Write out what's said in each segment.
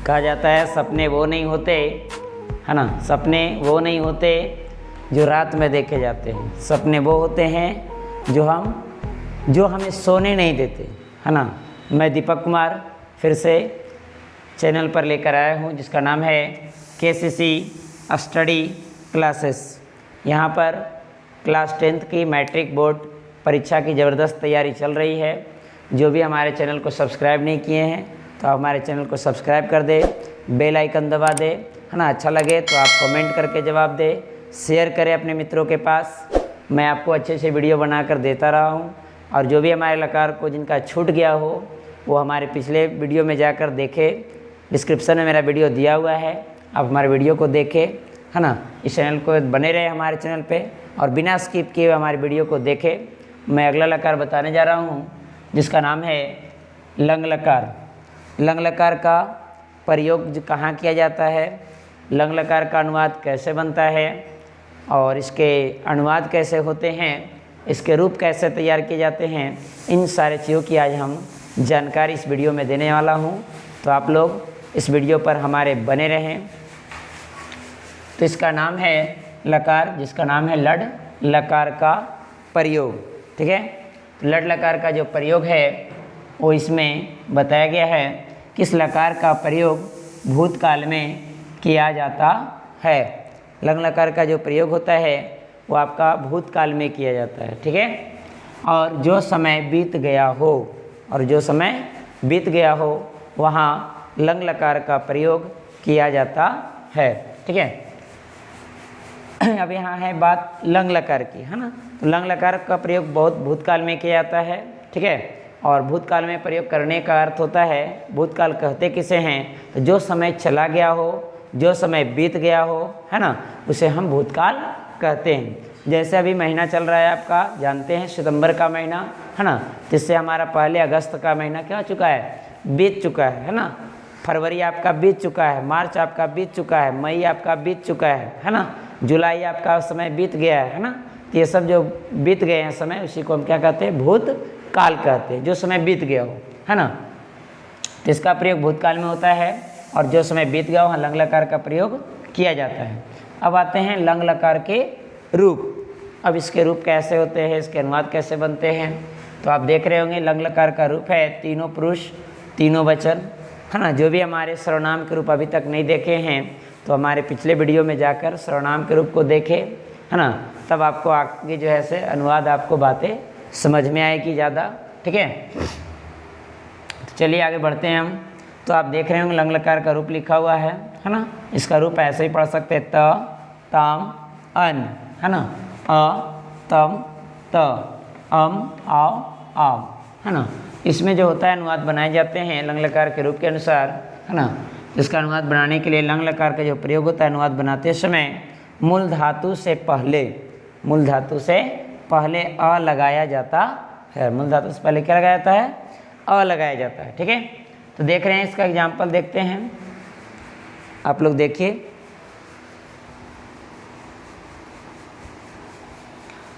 कहा जाता है सपने वो नहीं होते, है ना, सपने वो नहीं होते जो रात में देखे जाते हैं, सपने वो होते हैं जो हमें सोने नहीं देते, है ना। मैं दीपक कुमार फिर से चैनल पर लेकर आया हूँ जिसका नाम है KCC स्टडी क्लासेस। यहाँ पर क्लास 10th की मैट्रिक बोर्ड परीक्षा की ज़बरदस्त तैयारी चल रही है। जो भी हमारे चैनल को सब्सक्राइब नहीं किए हैं तो आप हमारे चैनल को सब्सक्राइब कर दे, बेल आइकन दबा दे, है ना। अच्छा लगे तो आप कमेंट करके जवाब दे, शेयर करें अपने मित्रों के पास। मैं आपको अच्छे से वीडियो बनाकर देता रहा हूँ। और जो भी हमारे लकार को जिनका छूट गया हो वो हमारे पिछले वीडियो में जाकर देखें, डिस्क्रिप्शन में मेरा वीडियो दिया हुआ है, आप हमारे वीडियो को देखें, है ना। इस चैनल को बने रहे हमारे चैनल पे और बिना स्किप किए हुए हमारे वीडियो को देखें। मैं अगला लकार बताने जा रहा हूँ जिसका नाम है लंग लकार। लंग लकार का प्रयोग कहाँ किया जाता है, लंग लकार का अनुवाद कैसे बनता है और इसके अनुवाद कैसे होते हैं, इसके रूप कैसे तैयार किए जाते हैं, इन सारे चीज़ों की आज हम जानकारी इस वीडियो में देने वाला हूँ। तो आप लोग इस वीडियो पर हमारे बने रहें। तो इसका नाम है लकार, जिसका नाम है लड लकार का प्रयोग, ठीक है। तो लड लकार का जो प्रयोग है वो इसमें बताया गया है। किस लकार का प्रयोग भूतकाल में किया जाता है। लंग लकार का जो प्रयोग होता है वो आपका भूतकाल में किया जाता है, ठीक है। और जो समय बीत गया हो, और जो समय बीत गया हो वहाँ लंग लकार का प्रयोग किया जाता है, ठीक है। अब यहाँ है बात लंग लकार की, है ना। तो लंग लकार का प्रयोग बहुत भूतकाल में किया जाता है, ठीक है। और भूतकाल में प्रयोग करने का अर्थ होता है, भूतकाल कहते किसे हैं, तो जो समय चला गया हो, जो समय बीत गया हो, है ना, उसे हम भूतकाल कहते हैं। जैसे अभी महीना चल रहा है आपका, जानते हैं सितंबर का महीना, है ना। जिससे हमारा पहले अगस्त का महीना क्या हो चुका है, बीत चुका है ना। फरवरी आपका बीत चुका है, मार्च आपका बीत चुका है, मई आपका बीत चुका है ना। जुलाई आपका समय बीत गया है ना। तो ये सब जो बीत गए हैं समय, उसी को हम क्या कहते हैं, भूतकाल कहते हैं, जो समय बीत गया हो, है ना। तो इसका प्रयोग भूतकाल में होता है और जो समय बीत गया हो लंग लकार का प्रयोग किया जाता है। अब आते हैं लंग लकार के रूप। अब इसके रूप कैसे होते हैं, इसके अनुवाद कैसे बनते हैं। तो आप देख रहे होंगे लंग लकार का रूप है तीनों पुरुष तीनों वचन, है ना। जो भी हमारे सर्वनाम के रूप अभी तक नहीं देखे हैं तो हमारे पिछले वीडियो में जाकर सर्वनाम के रूप को देखें, है ना। तब आपको आगे जो है से अनुवाद आपको बातें समझ में आएगी ज़्यादा, ठीक है। तो चलिए आगे बढ़ते हैं हम। तो आप देख रहे होंगे लंग लकार का रूप लिखा हुआ है ना। इसका रूप ऐसे ही पढ़ सकते हैं, त ताम अन, है ना, अ तम त अम आओ आव, है ना। इसमें जो होता है अनुवाद बनाए जाते हैं लंग लकार के रूप के अनुसार, है ना। इसका अनुवाद बनाने के लिए लंग लकार का जो प्रयोग होता है अनुवाद बनाते समय मूल धातु से पहले अ लगाया जाता है। मूल धातु से पहले क्या लगाया जाता है, अ लगाया जाता है, ठीक है। तो देख रहे हैं इसका एग्जाम्पल देखते हैं, आप लोग देखिए।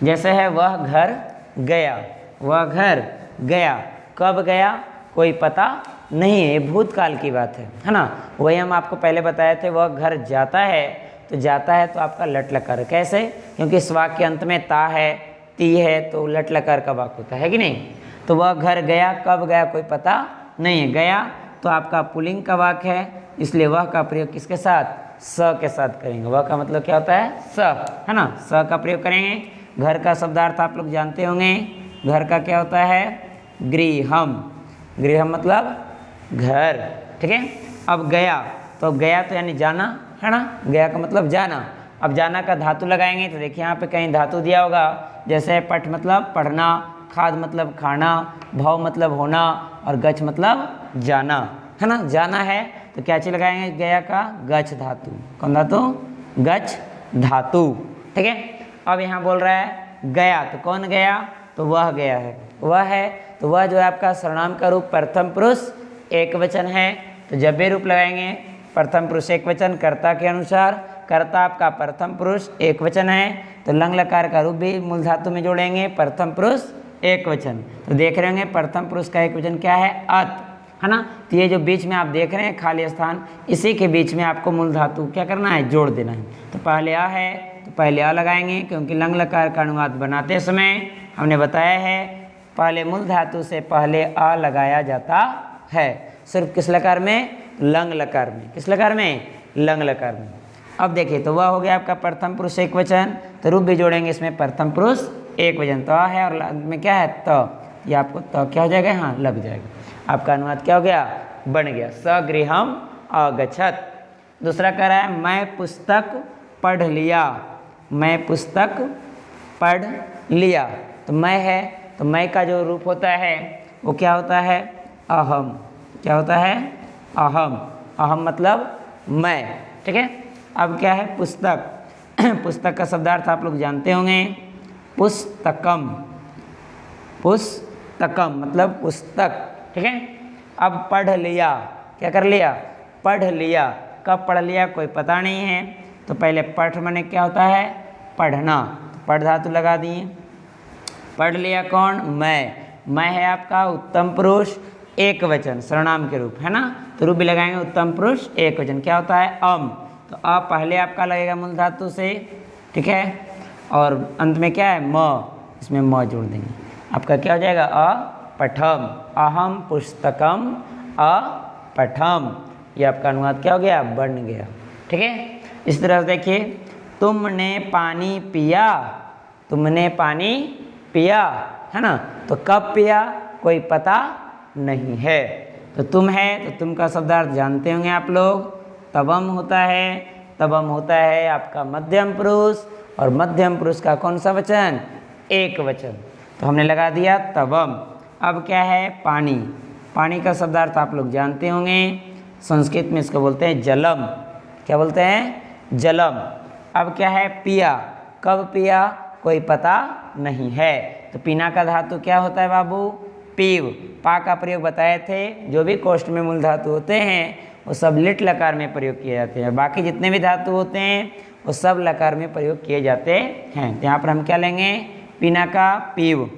जैसे है वह घर गया, वह घर गया, कब गया कोई पता नहीं है, ये भूतकाल की बात है ना। वही हम आपको पहले बताए थे, वह घर जाता है, तो जाता है तो आपका लट लकार। कैसे, क्योंकि इस वाक्य के अंत में ता है, ती है, तो लट लकार का वाक्य होता है कि नहीं। तो वह घर गया, कब गया कोई पता नहीं है। गया तो आपका पुल्लिंग का वाक्य है, इसलिए वह का प्रयोग किसके साथ, स के साथ करेंगे। वह का मतलब क्या होता है, स, है ना, स का प्रयोग करेंगे। घर का शब्दार्थ आप लोग जानते होंगे, घर का क्या होता है, गृहम। गृहम मतलब घर, ठीक है। अब गया, तो गया तो यानी जाना, है ना। गया का मतलब जाना। अब जाना का धातु लगाएंगे तो देखिए यहाँ पे कहीं धातु दिया होगा। जैसे पठ मतलब पढ़ना, खाद मतलब खाना, भव मतलब होना और गच मतलब जाना, है ना। जाना है तो क्या चीज़ लगाएंगे, गया का गच धातु। कौन धातु, गच धातु, ठीक है। अब यहाँ बोल रहा है गया, तो कौन गया, तो वह गया है, वह है। तो वह जो है आपका सर्वनाम का रूप प्रथम पुरुष एक वचन है। तो जब भी रूप लगाएंगे प्रथम पुरुष एक वचन, कर्ता के अनुसार, कर्ता आपका प्रथम पुरुष एक वचन है, तो लंग लकार का रूप भी मूल धातु में जोड़ेंगे प्रथम पुरुष एक वचन। तो देख रहे होंगे प्रथम पुरुष का एक वचन क्या है, अत, है ना। तो ये जो बीच में आप देख रहे हैं खाली स्थान, इसी के बीच में आपको मूल धातु क्या करना है, जोड़ देना है। तो पहले आ है तो पहले आ लगाएंगे, क्योंकि लंग लकार का अनुवाद बनाते समय हमने बताया है पहले मूल धातु से पहले आ लगाया जाता है। सिर्फ किस लकार में, लंग लकार में। किस लकार में, लंग लकार में। अब देखिए तो वह हो गया आपका प्रथम पुरुष एक वचन, तो रूप भी जोड़ेंगे इसमें प्रथम पुरुष एक वचन। तो है और में क्या है त, ये आपको त क्या हो जाएगा, हाँ लग जाएगा। आपका अनुवाद क्या हो गया, बन गया। सगृहम अगच्छत। दूसरा कह रहा है मैं पुस्तक पढ़ लिया। मैं पुस्तक पढ़ लिया। तो मैं है, तो मैं का जो रूप होता है वो क्या होता है, अहम। क्या होता है, अहम। अहम मतलब मैं, ठीक है। अब क्या है, पुस्तक। पुस्तक का शब्दार्थ आप लोग जानते होंगे, पुस्तकम। पुस्तकम मतलब पुस्तक, ठीक है। अब पढ़ लिया, क्या कर लिया, पढ़ लिया। कब पढ़ लिया कोई पता नहीं है, तो पहले पढ़ माने क्या होता है, पढ़ना। तो पढ़ धातु लगा दिए। पढ़ लिया कौन, मैं है आपका उत्तम पुरुष एक वचन, सर्वनाम के रूप, है ना। तो रूप भी लगाएंगे उत्तम पुरुष एक वचन, क्या होता है, अम। तो अ पहले आपका लगेगा मूल धातु से, ठीक है। और अंत में क्या है, म, इसमें म जोड़ देंगे। आपका क्या हो जाएगा, अपठम। अहम पुस्तकम अपठम। ये आपका अनुवाद क्या हो गया, बन गया, ठीक है। इस तरह से देखिए, तुमने पानी पिया। तुमने पानी पिया, है ना। तो कब पिया कोई पता नहीं है। तो तुम है, तो तुम का शब्दार्थ जानते होंगे आप लोग, तबम होता है। तबम होता है आपका मध्यम पुरुष, और मध्यम पुरुष का कौन सा वचन, एक वचन। तो हमने लगा दिया तबम। अब क्या है, पानी। पानी का शब्दार्थ आप लोग जानते होंगे, संस्कृत में इसको बोलते हैं जलम। क्या बोलते हैं, जलम। अब क्या है, पिया। कब पिया कोई पता नहीं है। तो पीना का धातु क्या होता है बाबू, पीव। पा का प्रयोग बताए थे, जो भी कोष्ठ में मूल धातु होते हैं वो सब लिट लकार में प्रयोग किए जाते हैं। बाकी जितने भी धातु होते हैं वो सब लकार में प्रयोग किए जाते हैं। तो यहाँ पर हम क्या लेंगे, पीना का पीव।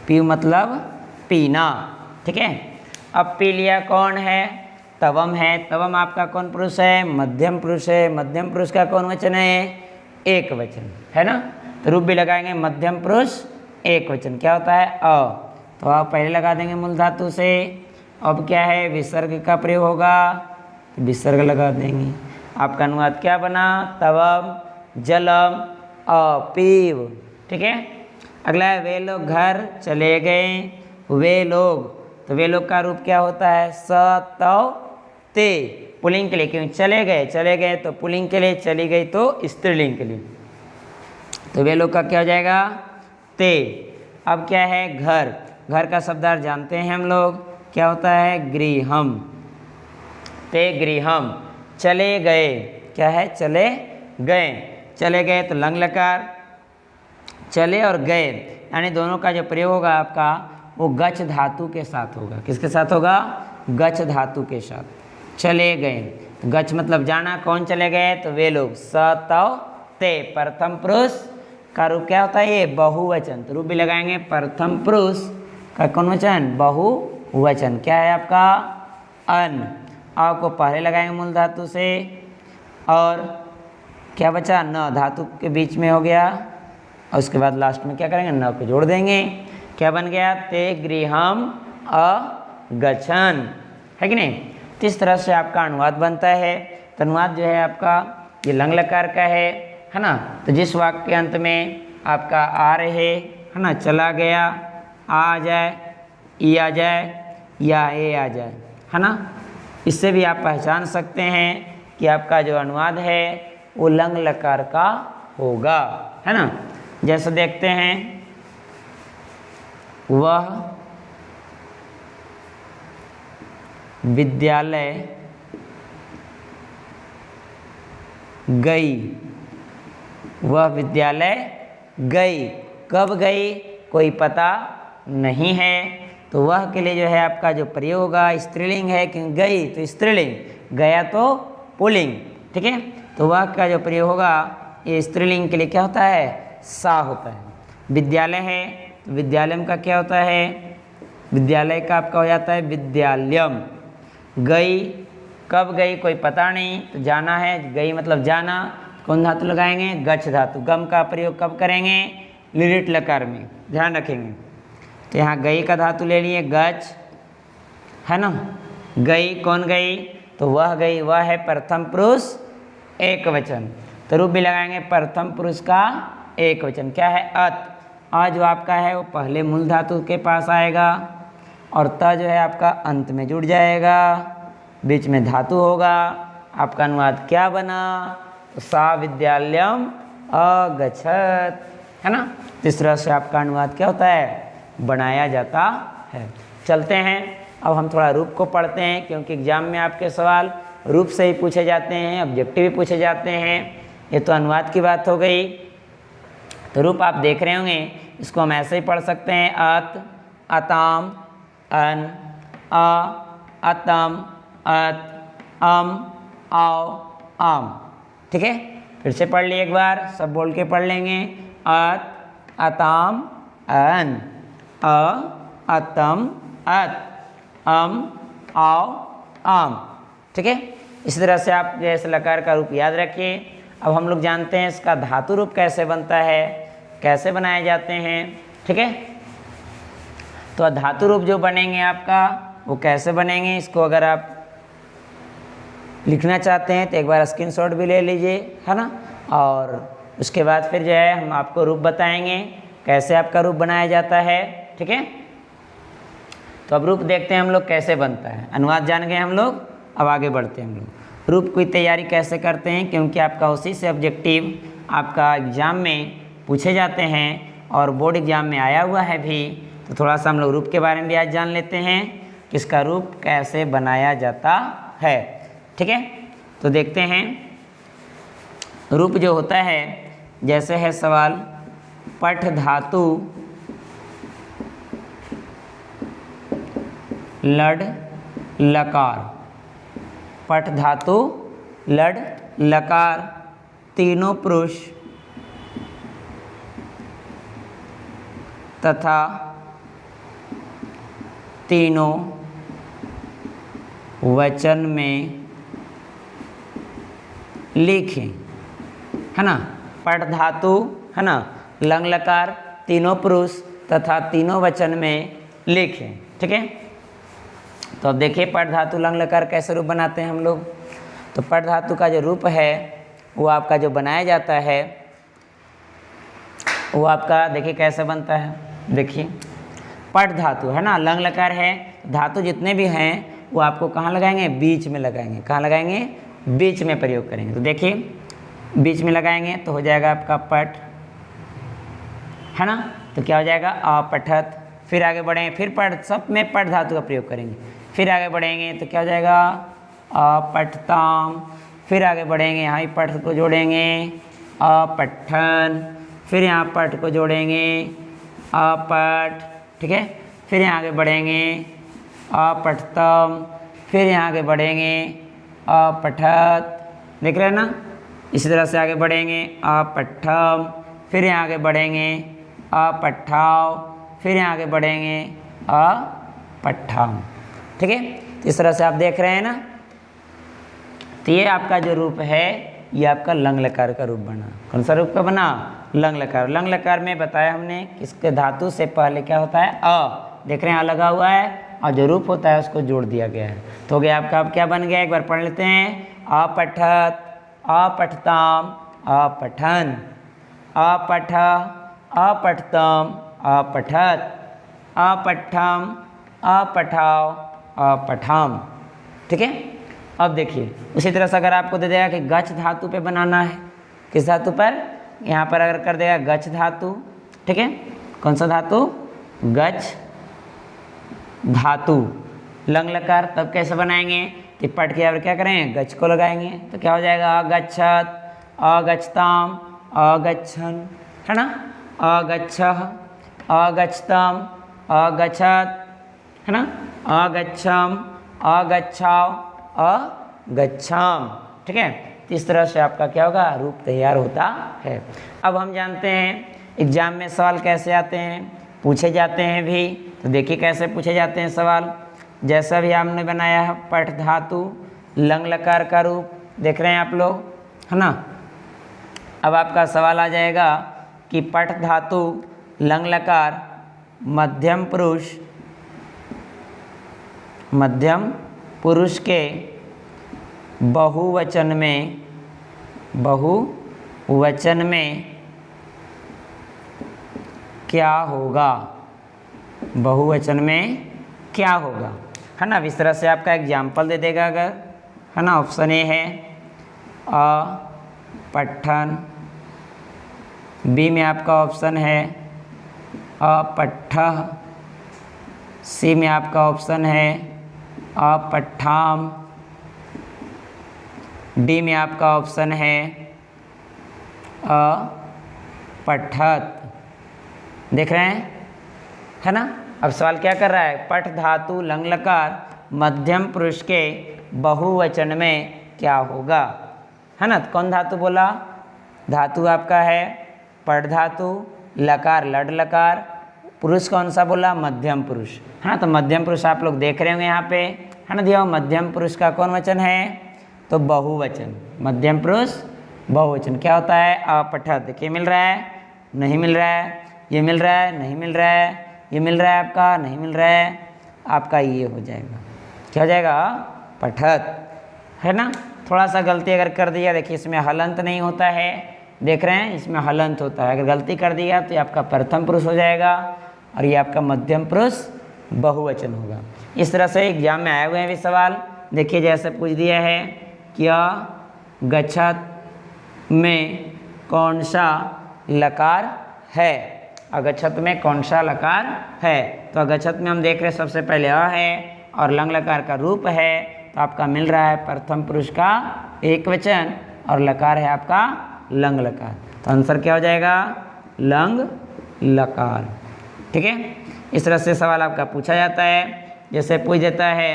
पीव मतलब पीना, ठीक है। अब पी लिया कौन है, तवम है। तवम आपका कौन पुरुष है, मध्यम पुरुष है। मध्यम पुरुष का कौन वचन है, एक वचन, है ना। तो रूप भी लगाएंगे मध्यम पुरुष एक वचन, क्या होता है, अ। तो आप पहले लगा देंगे मूल धातु से। अब क्या है, विसर्ग का प्रयोग होगा, तो विसर्ग लगा देंगे। आपका अनुवाद क्या बना, तवम जलम अपीव, ठीक है। अगला है वे लोग घर चले गए। वे लोग, तो वे लोग का रूप क्या होता है, स तव ते। पुल्लिंग के लिए, क्यों चले गए, चले गए तो पुल्लिंग के लिए, चली गई तो स्त्रीलिंग के लिए। तो वे लोग का क्या हो जाएगा, ते। अब क्या है, घर। घर का शब्दार्थ जानते हैं हम लोग, क्या होता है, गृहम। ते गृहम। चले गए, क्या है, चले गए। चले गए तो लंग लकार, चले और गए यानी दोनों का जो प्रयोग होगा आपका वो गच्छ धातु के साथ होगा। किसके साथ होगा, गच्छ धातु के साथ। चले गए, गच्छ मतलब जाना। कौन चले गए, तो वे लोग। स तव ते, प्रथम पुरुष का रूप क्या होता है, ये बहुवचन। तो रूप भी लगाएंगे प्रथम पुरुष का कौन वचन, बहुवचन। क्या है आपका, अन। आ को पहले लगाएंगे मूल धातु से, और क्या बचा, न धातु के बीच में हो गया, और उसके बाद लास्ट में क्या करेंगे, न को जोड़ देंगे। क्या बन गया, ते गृहम अगच्छन्, है कि नहीं। तो इस तरह से आपका अनुवाद बनता है। तो अनुवाद जो है आपका ये लंग लकार का है ना। तो जिस वाक्य के अंत में आपका आ रहे, है ना, चला गया, आ जाए, ई आ जाए, या ए आ जाए, है ना, इससे भी आप पहचान सकते हैं कि आपका जो अनुवाद है वो लंग लकार का होगा, है ना। जैसे देखते हैं, वह विद्यालय गई। वह विद्यालय गई। कब गई कोई पता नहीं है। तो वह के लिए जो है आपका जो प्रयोग होगा स्त्रीलिंग है, क्योंकि गई तो स्त्रीलिंग, गया तो पुल्लिंग, ठीक है। तो वह का जो प्रयोग होगा ये स्त्रीलिंग के लिए क्या होता है, सा होता है। विद्यालय है तो विद्यालय का क्या होता है, विद्यालय का आपका हो जाता है विद्यालयम। गई, कब गई कोई पता नहीं, तो जाना है, गई मतलब जाना, कौन धातु लगाएंगे, गच्छ धातु। गम का प्रयोग कब करेंगे, लिलिट लकार में, ध्यान रखेंगे। तो यहाँ गई का धातु ले लिए गच्छ, है ना। गई, कौन गई, तो वह गई, वह है प्रथम पुरुष एक वचन, तो रूप भी लगाएंगे प्रथम पुरुष का एक वचन, क्या है, अत। अ जो आपका है वो पहले मूल धातु के पास आएगा, और त जो है आपका अंत में जुड़ जाएगा, बीच में धातु होगा। आपका अनुवाद क्या बना, तो सा विद्यालयम अगच्छत, है ना। इस तरह से आपका अनुवाद क्या होता है, बनाया जाता है। चलते हैं, अब हम थोड़ा रूप को पढ़ते हैं, क्योंकि एग्जाम में आपके सवाल रूप से ही पूछे जाते हैं, ऑब्जेक्टिव भी पूछे जाते हैं। ये तो अनुवाद की बात हो गई। तो रूप आप देख रहे होंगे, इसको हम ऐसे ही पढ़ सकते हैं, अत, अताम, अन, अ, अतम, अत, अम, आओ, आम। ठीक है, फिर से पढ़ लिए एक बार, सब बोल के पढ़ लेंगे, अत, अताम, अन, अ, अतम, अत, अम, आओ, आम। ठीक है, इसी तरह से आप जैसे लकार का रूप याद रखिए। अब हम लोग जानते हैं इसका धातु रूप कैसे बनता है, कैसे बनाए जाते हैं। ठीक है, तो धातु रूप जो बनेंगे आपका वो कैसे बनेंगे, इसको अगर आप लिखना चाहते हैं तो एक बार स्क्रीनशॉट भी ले लीजिए, है ना। और उसके बाद फिर जो है हम आपको रूप बताएंगे कैसे आपका रूप बनाया जाता है। ठीक है, तो अब रूप देखते हैं हम लोग कैसे बनता है। अनुवाद जान गए हम लोग, अब आगे बढ़ते हैं हम लोग। रूप की तैयारी कैसे करते हैं, क्योंकि आपका उसी से ऑब्जेक्टिव आपका एग्ज़ाम में पूछे जाते हैं और बोर्ड एग्ज़ाम में आया हुआ है भी। तो थोड़ा सा हम लोग रूप के बारे में भी आज जान लेते हैं कि इसका रूप कैसे बनाया जाता है। ठीक है, तो देखते हैं रूप जो होता है, जैसे है सवाल, पठ धातु लड लकार, पठ धातु लड लकार, तीनों पुरुष तथा तीनों वचन में लिखें, है ना। पठ धातु, है ना, लंग लकार, तीनों पुरुष तथा तीनों वचन में लिखें। ठीक है, तो अब देखिए पठ धातु लंग लकार कैसे रूप बनाते हैं हम लोग। तो पठ धातु का जो रूप है वो आपका जो बनाया जाता है वो आपका देखिए कैसे बनता है। देखिए पठ धातु है ना, लंग लकार है, धातु जितने भी हैं वो आपको कहाँ लगाएंगे, बीच में लगाएंगे। कहाँ लगाएंगे, बीच में प्रयोग करेंगे। तो देखिए बीच में लगाएंगे तो हो जाएगा आपका पठ, है ना। तो क्या हो जाएगा, अपठत। फिर आगे बढ़ेंगे, फिर पठ, सब में पठ धातु का प्रयोग करेंगे। फिर आगे बढ़ेंगे तो क्या हो जाएगा, अपठताम। फिर आगे बढ़ेंगे, यहाँ पठ को जोड़ेंगे, अपठन। फिर यहाँ पठ को जोड़ेंगे, अपठ। ठीक है, फिर यहाँ आगे बढ़ेंगे, अपठतम। फिर यहाँ आगे बढ़ेंगे, अपठत। देख रहे हैं ना, इसी तरह से आगे बढ़ेंगे, अपठम। फिर यहाँ आगे बढ़ेंगे, अपठाव। फिर यहाँ आगे बढ़ेंगे, अपठाम। ठीक है, तो इस तरह से आप देख रहे हैं ना। तो ये आपका जो रूप है ये आपका लंग लकार का रूप बना। कौन सा रूप का बना, लंग लकार। लंग लकार में बताया हमने इसके धातु से पहले क्या होता है, अ। देख रहे हैं, अ लगा हुआ है और जो रूप होता है उसको जोड़ दिया गया है। तो हो गया आपका, अब क्या बन गया, एक बार पढ़ लेते हैं, अपठत, अपठताम, अपठन, अपठ, अपठतम, अपठत, अपठम, अपठाव, अपठाम। ठीक है, अब देखिए उसी तरह से अगर आपको दे देगा कि गच्छ धातु पे बनाना है, किस धातु पर, यहाँ पर अगर कर देगा गच्छ धातु। ठीक है, कौन सा धातु, गच्छ धातु लंग लकार, तब कैसे बनाएंगे, तो पट के यहाँ पर क्या करेंगे, गच्छ को लगाएंगे। तो क्या हो जाएगा, अगच्छत, अगच्छताम, अगच्छन, है ना, अगच्छः, अगच्छतम, अगच्छत, है ना, अगच्छम, अगच्छाव, अगच्छाम। ठीक है, तो इस तरह से आपका क्या होगा, रूप तैयार होता है। अब हम जानते हैं एग्जाम में सवाल कैसे आते हैं, पूछे जाते हैं भी। तो देखिए कैसे पूछे जाते हैं सवाल। जैसा भी हमने बनाया है पठ धातु लंग लकार का रूप, देख रहे हैं आप लोग, है ना। अब आपका सवाल आ जाएगा कि पठ धातु लंग लकार मध्यम पुरुष के बहुवचन में क्या होगा, बहुवचन में क्या होगा, है ना। इस तरह से आपका एग्जाम्पल दे देगा अगर, है ना। ऑप्शन ए है अपठन, बी में आपका ऑप्शन है अपठ्ठः, सी में आपका ऑप्शन है अपठ्ठाम, डी में आपका ऑप्शन है अपठ्ठत्। देख रहे हैं, है ना। अब सवाल क्या कर रहा है, पठ धातु लंग लकार मध्यम पुरुष के बहुवचन में क्या होगा, है ना। तो कौन धातु बोला, धातु आपका है पठ धातु, लकार लड लकार, पुरुष कौन सा बोला, मध्यम पुरुष, है ना। तो मध्यम पुरुष आप लोग देख रहे होंगे यहाँ पे, है ना। दिया मध्यम पुरुष का कौन वचन है, तो बहुवचन, मध्यम पुरुष बहुवचन क्या होता है, अपठ्ठत्। देखिए मिल रहा है, नहीं मिल रहा है, ये मिल रहा है, नहीं मिल रहा है, ये मिल रहा है आपका, नहीं मिल रहा है, आपका ये हो जाएगा, क्या हो जाएगा, पठ्ठत्, है ना। थोड़ा सा गलती अगर कर दिया, देखिए इसमें हलंत नहीं होता है, देख रहे हैं इसमें हलंत होता है, अगर गलती कर दिया तो ये आपका प्रथम पुरुष हो जाएगा और ये आपका मध्यम पुरुष बहुवचन होगा। इस तरह से एग्जाम में आए हुए हैं भी सवाल। देखिए जैसे पूछ दिया है क्या गच्छत में कौन सा लकार है, अगच्छत में कौन सा लकार है। तो अगच्छत में हम देख रहे हैं सबसे पहले अ है और लंग लकार का रूप है, तो आपका मिल रहा है प्रथम पुरुष का एक वचन और लकार है आपका लंग लकार। तो आंसर क्या हो जाएगा, लंग लकार। ठीक है, इस तरह से सवाल आपका पूछा जाता है। जैसे पूछ देता है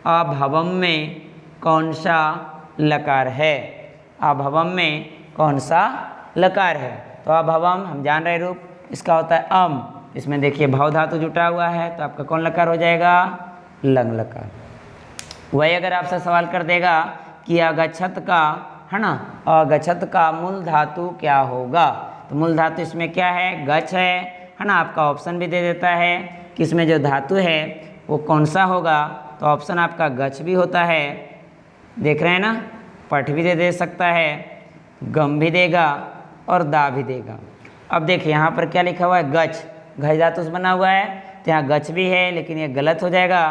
अभवम में कौन सा लकार है, अभवम में कौन सा लकार है। तो अभवम हम जान रहे रूप इसका होता है अम, इसमें देखिए भाव धातु जुटा हुआ है, तो आपका कौन लकार हो जाएगा, लंग लकार। वही अगर आपसे सवाल कर देगा कि अगच्छत का, है ना, अगच्छत का मूल धातु क्या होगा, तो मूल धातु इसमें क्या है, गच्छ है ना। आपका ऑप्शन भी दे देता है कि इसमें जो धातु है वो कौन सा होगा, तो ऑप्शन आपका गच्छ भी होता है, देख रहे हैं ना। पठ भी दे सकता है, गम भी देगा और दा भी देगा। अब देखिए यहाँ पर क्या लिखा हुआ है, गच्छ, घच धातु से बना हुआ है, तो यहाँ गच्छ भी है, लेकिन ये गलत हो जाएगा।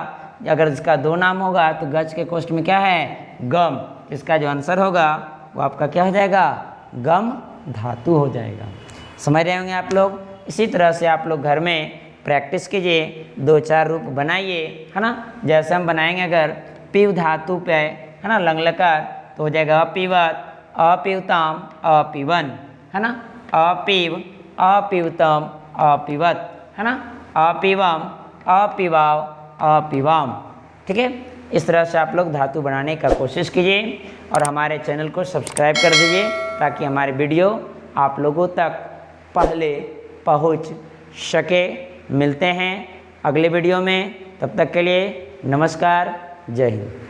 अगर इसका दो नाम होगा तो गच्छ के कोष्ठ में क्या है, गम, इसका जो आंसर होगा वो आपका क्या हो जाएगा, गम धातु हो जाएगा। समझ रहे होंगे आप लोग। इसी तरह से आप लोग घर में प्रैक्टिस कीजिए, 2-4 रूप बनाइए, है ना। जैसे हम बनाएंगे अगर पीव धातु पे, है ना, लंग लकार, तो हो जाएगा अपीवत, अपीवताम, अपीवन, है ना। अपीव, अपीवतम, अपीवत, है ना। अपीवम, अपीवाव, अपीवाम। ठीक है, इस तरह से आप लोग धातु बनाने का कोशिश कीजिए और हमारे चैनल को सब्सक्राइब कर दीजिए ताकि हमारे वीडियो आप लोगों तक पहले पहुंच सके। मिलते हैं अगले वीडियो में, तब तक के लिए नमस्कार, जय हिंद।